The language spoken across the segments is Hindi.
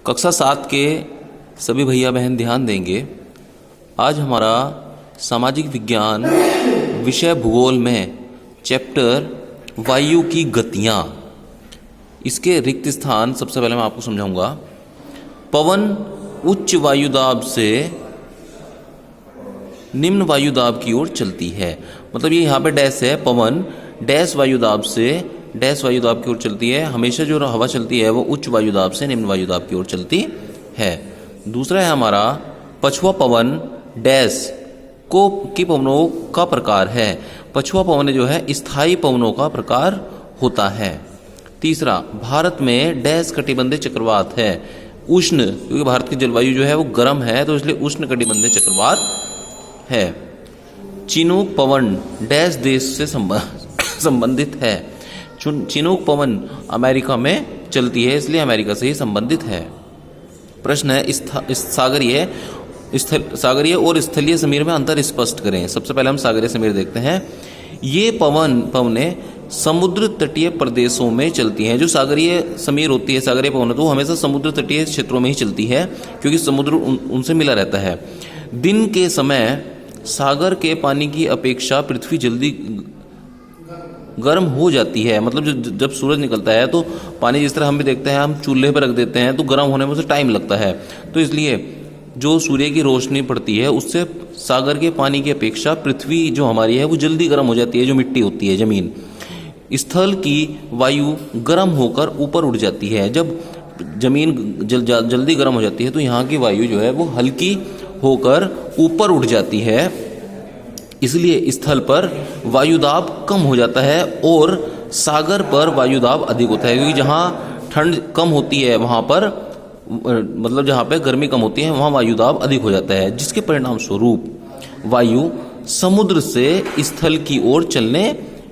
कक्षा 7 के सभी भैया बहन ध्यान देंगे। आज हमारा सामाजिक विज्ञान विषय भूगोल में चैप्टर वायु की गतियाँ, इसके रिक्त स्थान सबसे पहले मैं आपको समझाऊंगा। पवन उच्च वायुदाब से निम्न वायुदाब की ओर चलती है। मतलब ये यहाँ पे डैश है, पवन डैश वायुदाब से डैश वायुदाब की ओर चलती है। हमेशा जो हवा चलती है वो उच्च वायुदाब से निम्न वायुदाब की ओर चलती है। दूसरा है हमारा पछुआ पवन डैश को की पवनों का प्रकार है। पछुआ पवन जो है स्थायी पवनों का प्रकार होता है। तीसरा, भारत में डैश कटिबंधीय चक्रवात है। उष्ण, क्योंकि भारत की जलवायु जो है वो गर्म है तो इसलिए उष्ण कटिबंधीय चक्रवात है। चिनूक पवन डैश देश से संबंधित है। चिनूक पवन अमेरिका में चलती है, इसलिए अमेरिका से ही संबंधित है। प्रश्न है सागरीय और स्थलीय समीर में अंतर स्पष्ट करें। सबसे पहले हम सागरीय समीर देखते हैं। ये पवनें समुद्र तटीय प्रदेशों में चलती हैं। जो सागरीय समीर होती है, सागरीय पवन, तो वो हमेशा समुद्र तटीय क्षेत्रों में ही चलती है क्योंकि समुद्र उनसे मिला रहता है। दिन के समय सागर के पानी की अपेक्षा पृथ्वी जल्दी गर्म हो जाती है। मतलब जब सूरज निकलता है तो पानी, जिस तरह हम भी देखते हैं, हम चूल्हे पर रख देते हैं तो गर्म होने में उसे टाइम लगता है। तो इसलिए जो सूर्य की रोशनी पड़ती है उससे सागर के पानी की अपेक्षा पृथ्वी जो हमारी है वो जल्दी गर्म हो जाती है। जो मिट्टी होती है, जमीन, स्थल की वायु गर्म होकर ऊपर उड़ जाती है। जब जमीन जल्दी गर्म हो जाती है तो यहाँ की वायु जो है वो हल्की होकर ऊपर उड़ जाती है, इसलिए स्थल पर वायुदाब कम हो जाता है और सागर पर वायुदाब अधिक होता है। क्योंकि जहाँ ठंड कम होती है वहाँ पर, मतलब जहाँ पे गर्मी कम होती है वहाँ वायुदाब अधिक हो जाता है, जिसके परिणाम स्वरूप वायु समुद्र से स्थल की ओर चलने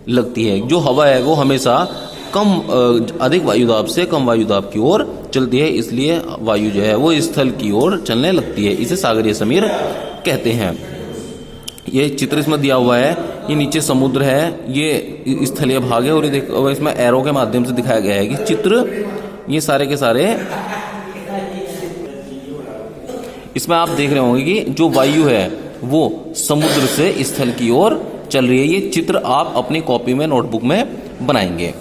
लगती है। जो हवा है वो हमेशा अधिक वायुदाब से कम वायुदाब की ओर चलती है, इसलिए वायु जो है वो स्थल की ओर चलने लगती है। इसे सागरीय समीर कहते हैं। ये चित्र इसमें दिया हुआ है, ये नीचे समुद्र है, ये स्थलीय भाग है और ये इसमें एरो के माध्यम से दिखाया गया है कि चित्र, ये सारे के सारे इसमें आप देख रहे होंगे कि जो वायु है वो समुद्र से स्थल की ओर चल रही है। ये चित्र आप अपनी कॉपी में, नोटबुक में बनाएंगे।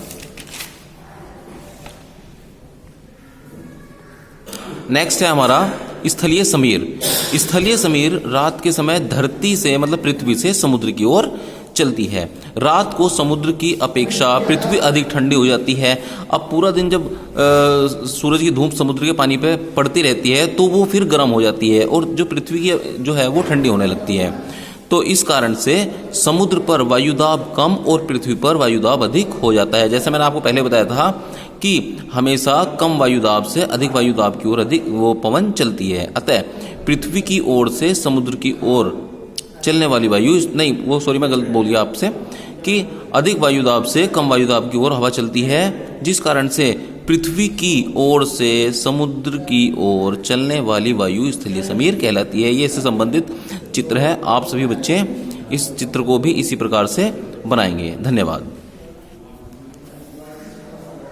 नेक्स्ट है हमारा स्थलीय समीर। स्थलीय समीर रात के समय धरती से, मतलब पृथ्वी से समुद्र की ओर चलती है। रात को समुद्र की अपेक्षा पृथ्वी अधिक ठंडी हो जाती है। अब पूरा दिन जब सूरज की धूप समुद्र के पानी पे पड़ती रहती है तो वो फिर गर्म हो जाती है और जो पृथ्वी की जो है वो ठंडी होने लगती है। तो इस कारण से समुद्र पर वायुदाब कम और पृथ्वी पर वायुदाब अधिक हो जाता है। जैसे मैंने आपको पहले बताया था कि हमेशा कम वायुदाब से अधिक वायुदाब की ओर अधिक वो पवन चलती है। अतः पृथ्वी की ओर से समुद्र की ओर चलने वाली वायु, नहीं वो सॉरी मैं गलत बोल गया आपसे, कि अधिक वायुदाब से कम वायुदाब की ओर हवा चलती है, जिस कारण से पृथ्वी की ओर से समुद्र की ओर चलने वाली वायु स्थलीय समीर कहलाती है। ये इससे संबंधित चित्र है। आप सभी बच्चे इस चित्र को भी इसी प्रकार से बनाएंगे। धन्यवाद।